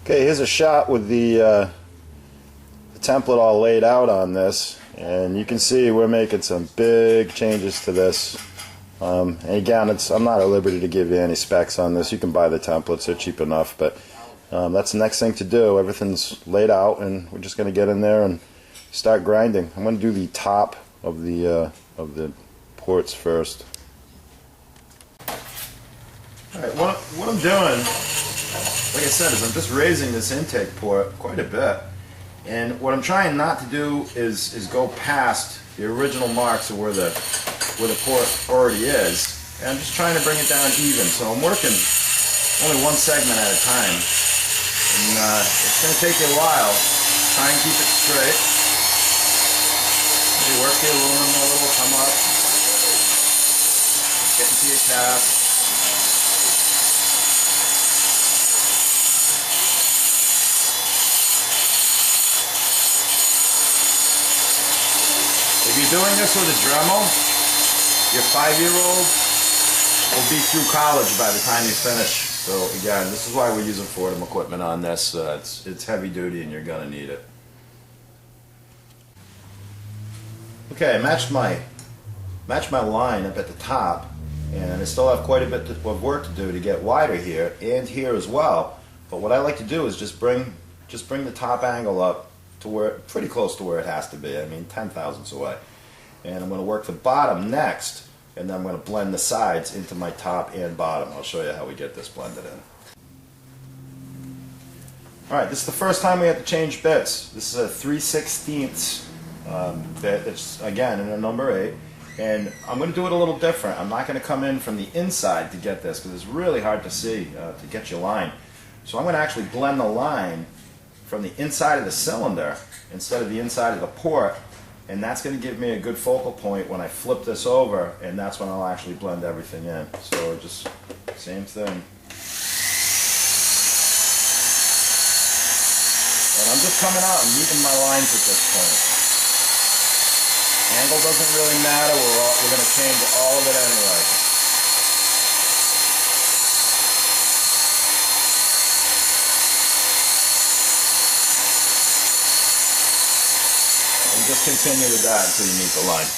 Okay, here's a shot with the template all laid out on this, and you can see we're making some big changes to this. And again, I'm not at liberty to give you any specs on this. You can buy the templates, they're cheap enough, but that's the next thing to do. Everything's laid out, and we're just going to get in there and start grinding. I'm going to do the top of the ports first. Alright, what I'm doing, like I said, is I'm just raising this intake port quite a bit. And what I'm trying not to do is go past the original marks of where the port already is. And I'm just trying to bring it down even. So I'm working only one segment at a time. And it's going to take you a while. Try and keep it straight. Maybe work the aluminum a little, come up. Get into your cast. If you're doing this with a Dremel, your 5-year-old will be through college by the time you finish. So again, this is why we're using Fordham equipment on this. It's heavy duty and you're going to need it. Okay, I matched my line up at the top, and I still have quite a bit of work to do to get wider here and here as well. But what I like to do is just bring the top angle up to where, pretty close to where it has to be. I mean, 10,000ths away. And I'm going to work the bottom next, and then I'm going to blend the sides into my top and bottom. I'll show you how we get this blended in. Alright, this is the first time we have to change bits. This is a 3/16 bit. It's again in a number 8, and I'm going to do it a little different. I'm not going to come in from the inside to get this because it's really hard to see to get your line. So I'm going to actually blend the line from the inside of the cylinder instead of the inside of the port, and that's going to give me a good focal point when I flip this over, and that's when I'll actually blend everything in. So just same thing. And I'm just coming out and meeting my lines at this point. Angle doesn't really matter, we're going to change all of it anyway. And just continue with that until you meet the line.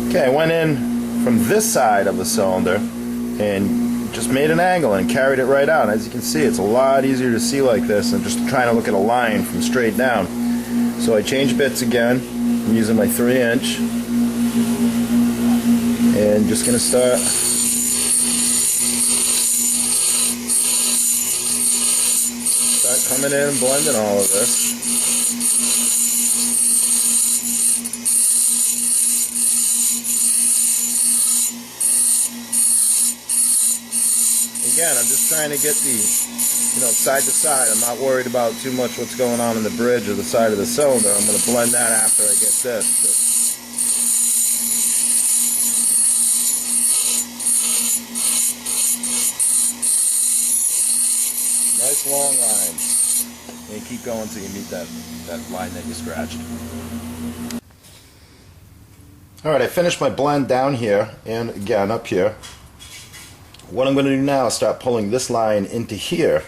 Okay, I went in from this side of the cylinder and just made an angle and carried it right out. As you can see, it's a lot easier to see like this than just trying to look at a line from straight down. So I changed bits again. I'm using my 3-inch and just going to start coming in and blending all of this. Again, I'm just trying to get the, side to side. I'm not worried about too much what's going on in the bridge or the side of the cylinder. I'm going to blend that after I get this. Nice long lines. And keep going until you meet that line that you scratched. Alright, I finished my blend down here and again up here. What I'm going to do now is start pulling this line into here,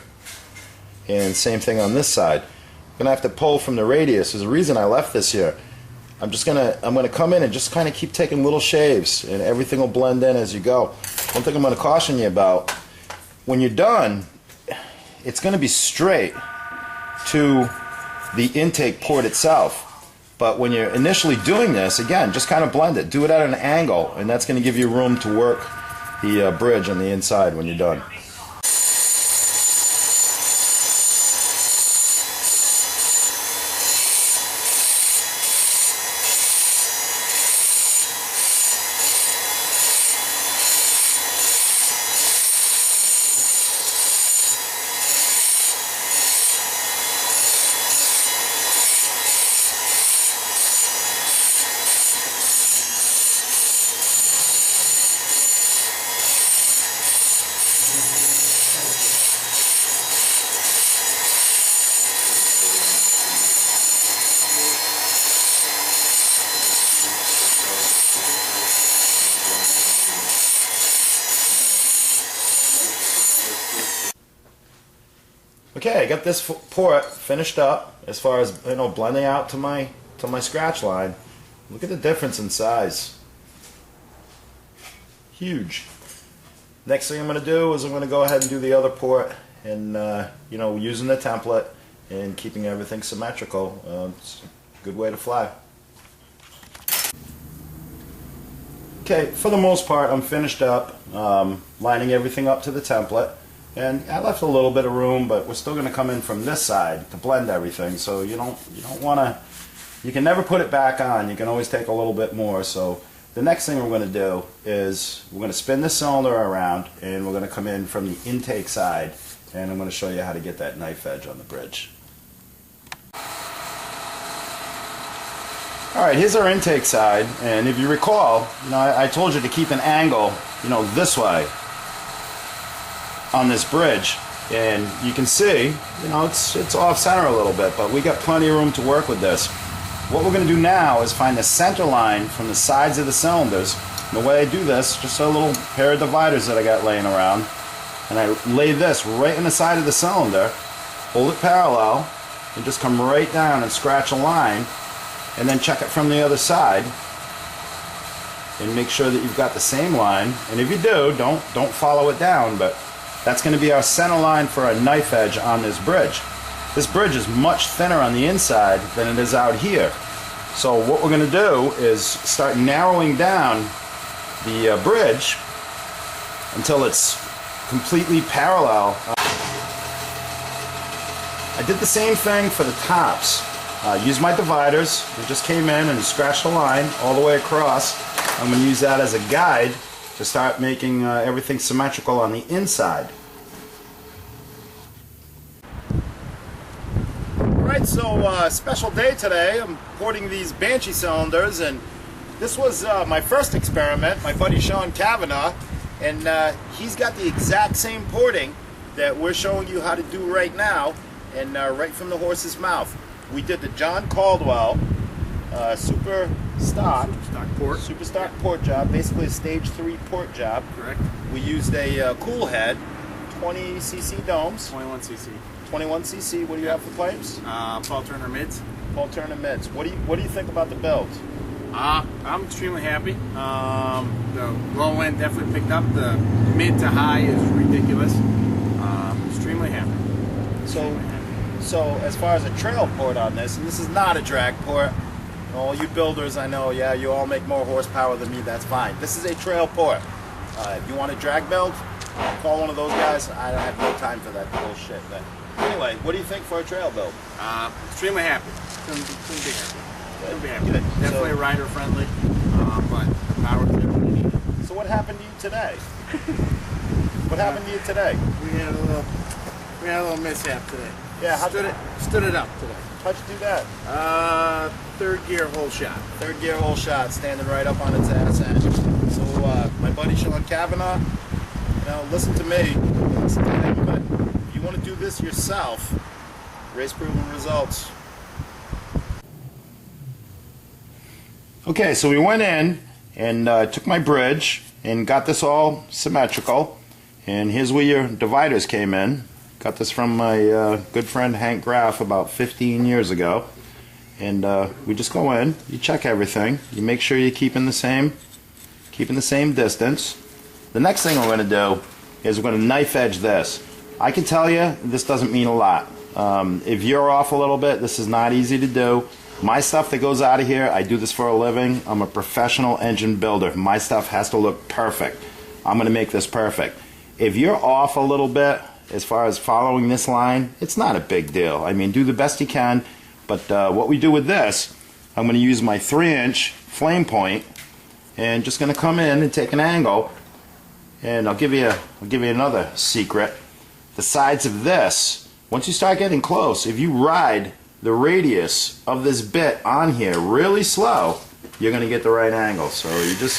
and same thing on this side. I'm going to have to pull from the radius. There's a reason I left this here. I'm going to come in and just kind of keep taking little shaves, and everything will blend in as you go. One thing I'm going to caution you about, when you're done, it's going to be straight to the intake port itself. But when you're initially doing this, again, just kind of blend it. Do it at an angle, and that's going to give you room to work the bridge on the inside when you're done. Okay, I got this port finished up as far as, you know, blending out to my scratch line. Look at the difference in size. Huge. Next thing I'm going to do is I'm going to go ahead and do the other port, and you know, using the template and keeping everything symmetrical. It's a good way to fly. Okay, for the most part I'm finished up, lining everything up to the template, and I left a little bit of room, but we're still going to come in from this side to blend everything, so you don't want to, you can never put it back on, you can always take a little bit more. So the next thing we're going to do is we're going to spin the cylinder around, and we're going to come in from the intake side, and I'm going to show you how to get that knife edge on the bridge. Alright, here's our intake side, and if you recall, you know, I told you to keep an angle, you know, this way on this bridge, and you can see, you know, it's off center a little bit, but we got plenty of room to work with this. What we're going to do now is find the center line from the sides of the cylinders. And the way I do this, just a little pair of dividers that I got laying around, and I lay this right in the side of the cylinder, hold it parallel, and just come right down and scratch a line, and then check it from the other side and make sure that you've got the same line. And if you do, don't follow it down, but that's going to be our center line for a knife edge on this bridge. This bridge is much thinner on the inside than it is out here. So what we're going to do is start narrowing down the bridge until it's completely parallel. I did the same thing for the tops. Used my dividers, I just came in and scratched a line all the way across. I'm going to use that as a guide to start making everything symmetrical on the inside. Alright, so special day today. I'm porting these Banshee cylinders, and this was my first experiment. My buddy Sean Kavanaugh, and he's got the exact same porting that we're showing you how to do right now, and right from the horse's mouth. We did the John Caldwell super stock port job, basically a stage 3 port job. Correct. We used a cool head, 20cc domes. 21cc. 21cc. What do you have for pipes? Paul Turner mids. Paul Turner mids. What do you think about the build? I'm extremely happy. The low end definitely picked up. The mid to high is ridiculous. Extremely happy. So as far as a trail port on this, and this is not a drag port, all you builders I know, yeah, you all make more horsepower than me, that's fine. This is a trail port. If you want a drag build, call one of those guys. I don't have no time for that bullshit. But anyway, what do you think for a trail build? Extremely happy. Couldn't be happy. Definitely rider friendly, but the power clear when you need it. So what happened to you today? What happened to you today? We had a little mishap today. Yeah, stood it up today. How'd you do that? Third gear hole shot. Third gear hole shot, standing right up on its ass end. So my buddy Sean Kavanaugh, you know, listen to me, listen to him, but if you want to do this yourself, race proven results. Okay, so we went in and took my bridge and got this all symmetrical, and here's where your dividers came in. Got this from my good friend Hank Graff about 15 years ago, and we just go in, you check everything, you make sure you're keeping the same distance. The next thing we're going to do is we're going to knife edge this. I can tell you this doesn't mean a lot. If you're off a little bit, this is not easy to do. My stuff that goes out of here, I do this for a living. I'm a professional engine builder. My stuff has to look perfect. I'm going to make this perfect. If you're off a little bit as far as following this line, it's not a big deal. I mean, do the best you can, but what we do with this, I'm going to use my 3-inch flame point and just going to come in and take an angle, and I'll give you another secret. The sides of this, once you start getting close, if you ride the radius of this bit on here really slow, you're going to get the right angle. So you just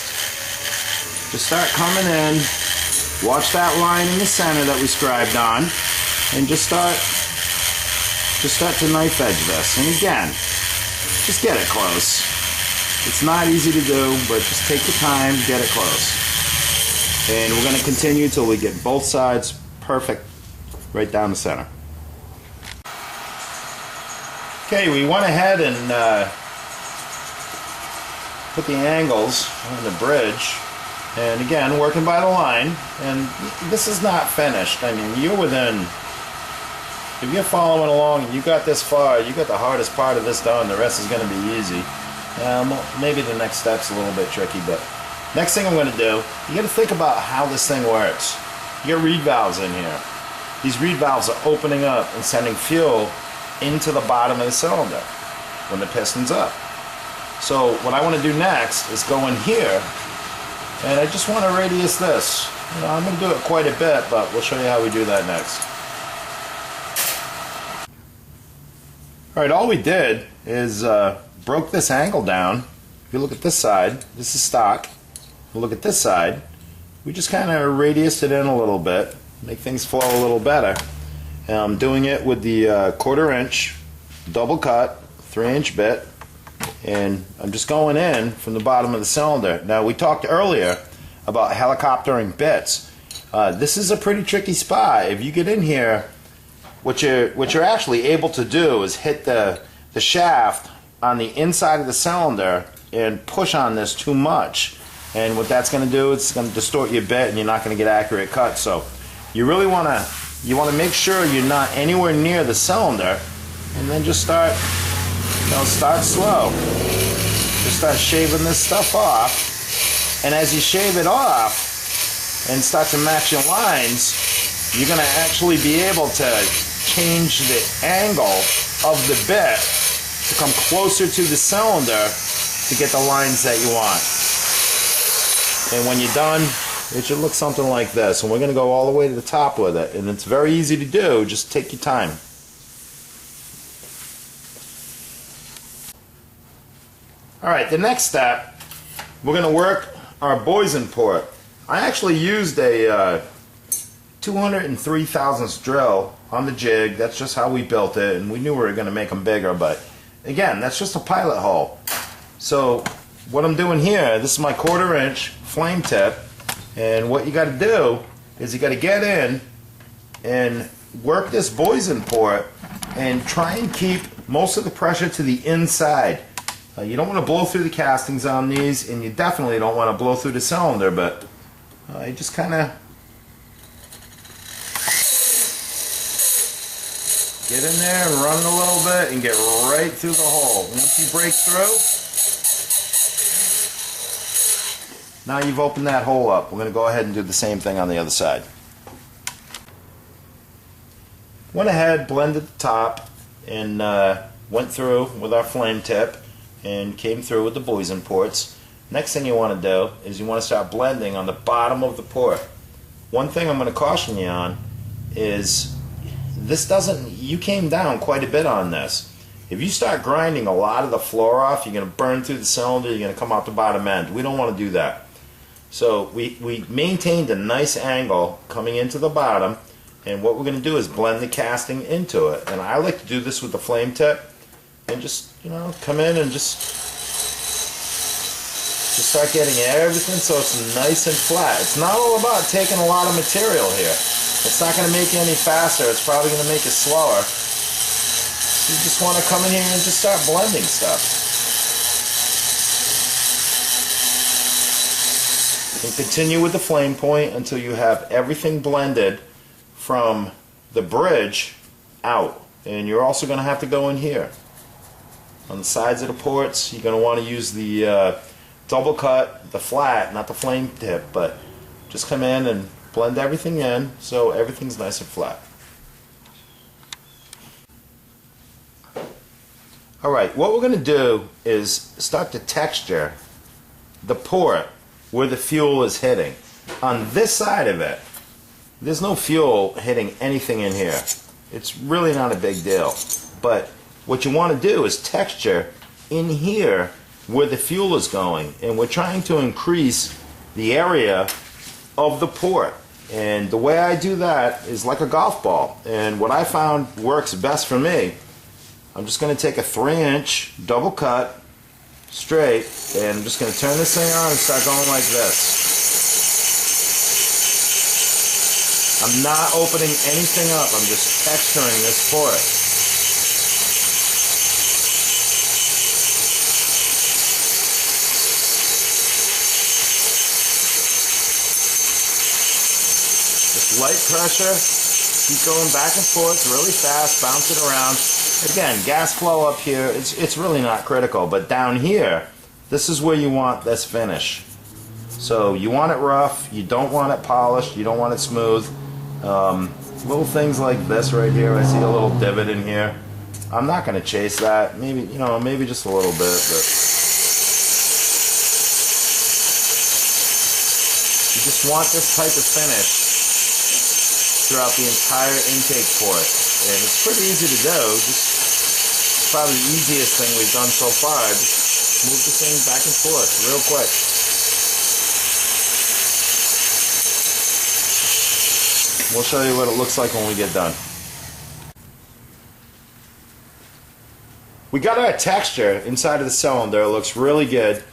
start coming in, watch that line in the center that we scribed on, and just start to knife edge this. And again, just get it close. It's not easy to do, but just take your time, get it close. And we're going to continue till we get both sides perfect right down the center. Okay, we went ahead and put the angles on the bridge, and again, working by the line, and this is not finished. I mean, you're within, if you're following along and you got this far, you got the hardest part of this done. The rest is going to be easy. Maybe the next step's a little bit tricky, but next thing I'm going to do, you got to think about how this thing works. You got reed valves in here. These reed valves are opening up and sending fuel into the bottom of the cylinder when the piston's up. So what I want to do next is go in here, and I just want to radius this. You know, I'm going to do it quite a bit, but we'll show you how we do that next. Alright, all we did is broke this angle down. If you look at this side, this is stock. If you look at this side, we just kind of radiused it in a little bit, make things flow a little better. And I'm doing it with the 1/4 inch double cut 3-inch bit, and I'm just going in from the bottom of the cylinder. Now, we talked earlier about helicoptering bits. This is a pretty tricky spot. If you get in here, what you're actually able to do is hit the shaft on the inside of the cylinder and push on this too much. And what that's going to do, it's going to distort your bit, and you're not going to get accurate cuts. So you really want to make sure you're not anywhere near the cylinder, and then just start slow. Just start shaving this stuff off, and as you shave it off and start to match your lines, you're going to actually be able to change the angle of the bit to come closer to the cylinder to get the lines that you want. And when you're done, it should look something like this. And we're going to go all the way to the top with it. And it's very easy to do. Just take your time. Alright, the next step, we're going to work our Boysen port. I actually used a 203 thousandths drill on the jig. That's just how we built it. And we knew we were going to make them bigger. But again, that's just a pilot hole. So what I'm doing here, this is my 1/4 inch flame tip, and what you got to do is you got to get in and work this Boysen port and try and keep most of the pressure to the inside. You don't want to blow through the castings on these, and you definitely don't want to blow through the cylinder, but you just kind of get in there and run it a little bit and get right through the hole. Once you break through, now you've opened that hole up. We're going to go ahead and do the same thing on the other side. Went ahead, blended the top, and went through with our flame tip and came through with the Boysen ports. Next thing you want to do is you want to start blending on the bottom of the port. One thing I'm going to caution you on is this doesn't, you came down quite a bit on this. If you start grinding a lot of the floor off, you're going to burn through the cylinder, you're going to come out the bottom end. We don't want to do that. So we maintained a nice angle coming into the bottom, and what we're going to do is blend the casting into it. And I like to do this with the flame tip and just, you know, come in and just start getting everything so it's nice and flat. It's not all about taking a lot of material here. It's not going to make you any faster. It's probably going to make you slower. You just want to come in here and just start blending stuff. And continue with the flame point until you have everything blended from the bridge out. And you're also going to have to go in here. On the sides of the ports, you're going to want to use the double cut, the flat, not the flame tip, but just come in and blend everything in so everything's nice and flat. Alright, what we're going to do is start to texture the port where the fuel is hitting. On this side of it, there's no fuel hitting anything in here. It's really not a big deal. But what you want to do is texture in here where the fuel is going. And we're trying to increase the area of the port. And the way I do that is like a golf ball. And what I found works best for me, I'm just going to take a 3-inch double cut straight, and I'm just going to turn this thing on and start going like this. I'm not opening anything up, I'm just texturing this port. light pressure, keep going back and forth really fast, bounce it around. Again, gas flow up here, it's really not critical, but down here, this is where you want this finish. So you want it rough, you don't want it polished, you don't want it smooth. Little things like this right here, I see a little divot in here. I'm not going to chase that, maybe, you know, maybe just a little bit, but you just want this type of finish throughout the entire intake port. And it's pretty easy to do, just probably the easiest thing we've done so far. Just move this thing back and forth real quick. We'll show you what it looks like when we get done. We got our texture inside of the cylinder. It looks really good.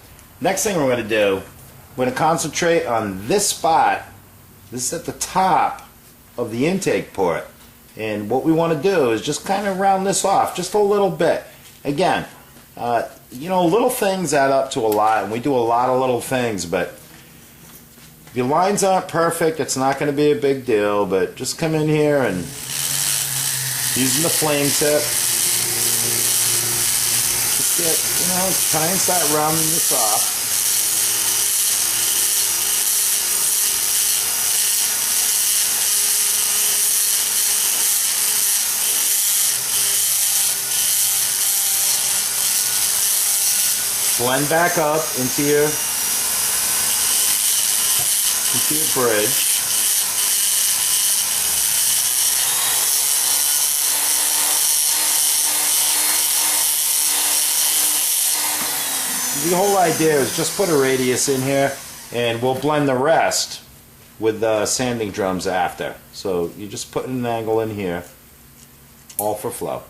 Next thing we're going to do, we're going to concentrate on this spot. This is at the top of the intake port. And what we want to do is just kind of round this off just a little bit. Again, you know, little things add up to a lot, and we do a lot of little things, but if your lines aren't perfect, it's not going to be a big deal, but just come in here and using the flame tip, just get, you know, try and start rounding this off. Blend back up into your bridge. The whole idea is just put a radius in here, and we'll blend the rest with the sanding drums after. So you just put an angle in here, all for flow.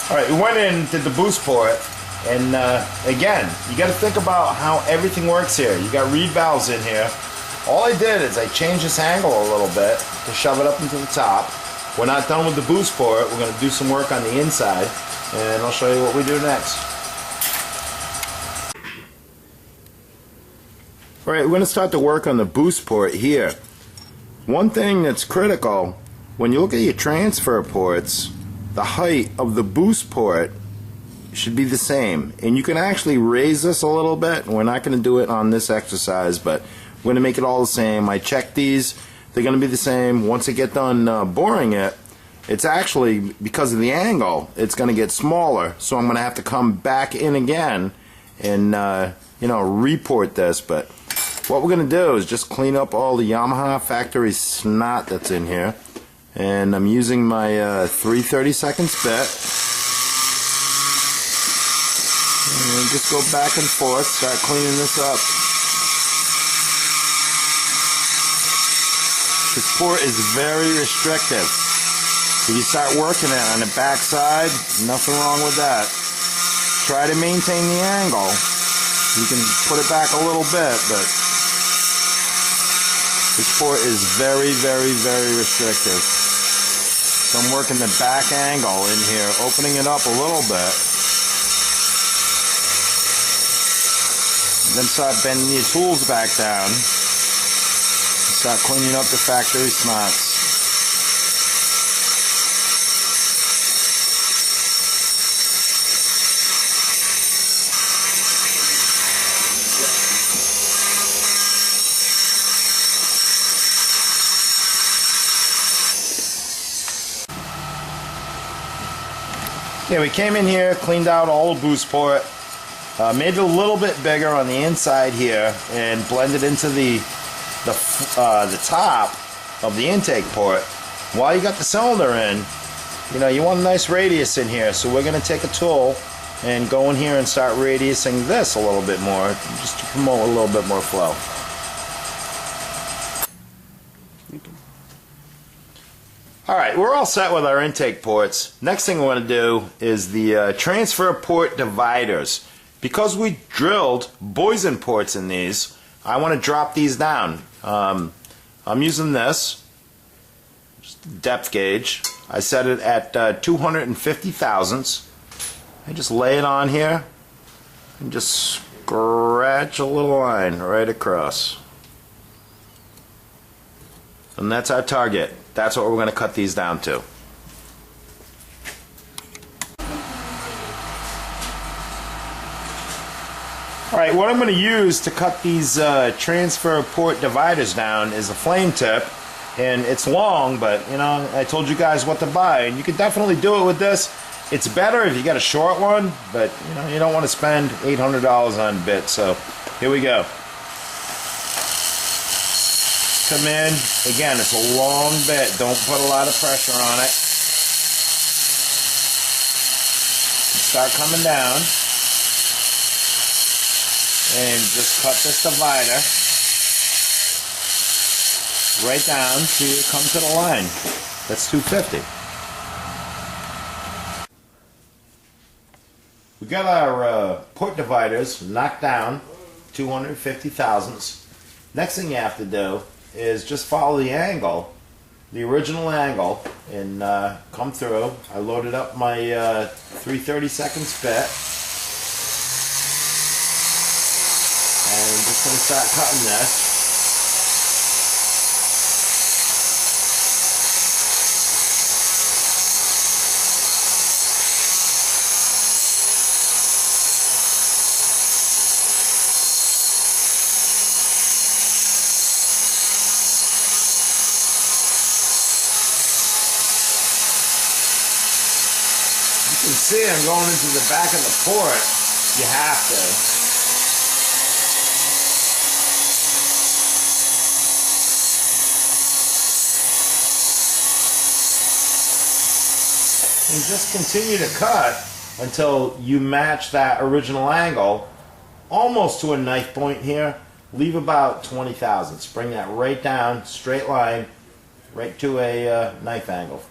Alright, we went in, did the boost port, and again, you got to think about how everything works here. You got reed valves in here. All I did is I changed this angle a little bit to shove it up into the top. We're not done with the boost port. We're going to do some work on the inside, and I'll show you what we do next. Alright, we're going to start to work on the boost port here. One thing that's critical, when you look at your transfer ports, the height of the boost port should be the same, and you can actually raise this a little bit. We're not going to do it on this exercise, but we're going to make it all the same. I checked these, they're going to be the same. Once I get done boring it, it's actually, because of the angle, it's going to get smaller, so I'm going to have to come back in again and you know, report this. But what we're going to do is just clean up all the Yamaha factory snot that's in here. And I'm using my 3/32 bit. And just go back and forth, start cleaning this up. This port is very restrictive. If you start working it on the back side, nothing wrong with that. Try to maintain the angle. You can put it back a little bit, but this port is very, very, very restrictive. So I'm working the back angle in here, opening it up a little bit. Then start bending your tools back down. Start cleaning up the factory snots. Yeah, we came in here, cleaned out all the boost port, made it a little bit bigger on the inside here, and blended into the top of the intake port. While you got the cylinder in, you know, you want a nice radius in here, so we're going to take a tool and go in here and start radiusing this a little bit more, just to promote a little bit more flow. Alright, we're all set with our intake ports. Next thing we want to do is the transfer port dividers. Because we drilled Boysen ports in these, I want to drop these down. I'm using this, just a depth gauge. I set it at 250 thousandths. I just lay it on here and just scratch a little line right across. And that's our target. That's what we're going to cut these down to. Alright, what I'm going to use to cut these transfer port dividers down is a flame tip. And it's long, but you know, I told you guys what to buy, and you can definitely do it with this. It's better if you got a short one, but you know, you don't want to spend $800 on bits. So here we go. Come in. Again, it's a long bit. Don't put a lot of pressure on it. Start coming down. And just cut this divider right down till you come to the line. That's 250. We got our port dividers knocked down, 250 thousandths. Next thing you have to do is just follow the angle, the original angle, and come through. I loaded up my 3/32 bit, and I'm just going to start cutting this. You can see I'm going into the back of the port. You have to. And just continue to cut until you match that original angle almost to a knife point here. Leave about 20 thousandths. Bring that right down, straight line, right to a knife angle.